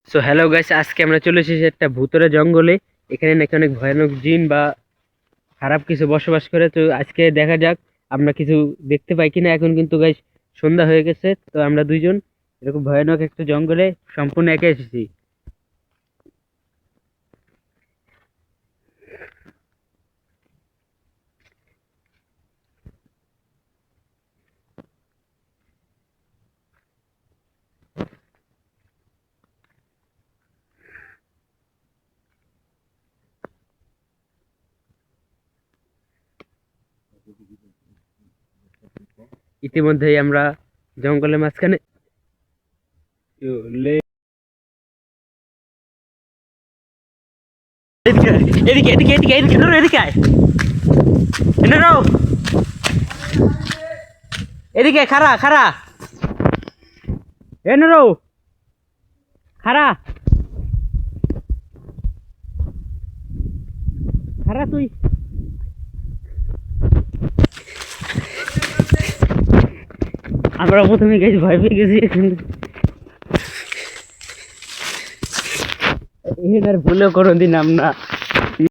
So hello guys, আজকে আমরা চলে এসেছি একটা ভূতরে জঙ্গলে। এখানে নাকি অনেক ভয়ানক জিন বা খারাপ কিছু বসবাস করে। তো আজকে দেখা যাক আমরা কিছু দেখতে পাই কিনা। এখন কিন্তু গাইস সন্ধ্যা হয়ে গেছে, তো আমরা দুইজন এরকম ভয়ানক একটা জঙ্গলে সম্পূর্ণ একা এসেছি। ইতিমধ্যেই আমরা জঙ্গলের মাঝখানে চলে- এদিকে এদিকে এদিকে এদিকে এদিকে নুরু, এদিকে আয়। নুরু, এদিকে খারা খারা, এ নুরু খারা খারা তুই। আমরা প্রথমে গেছি, ভয় পেয়ে গেছি। এর ভুলেও কোনোদিন আমরা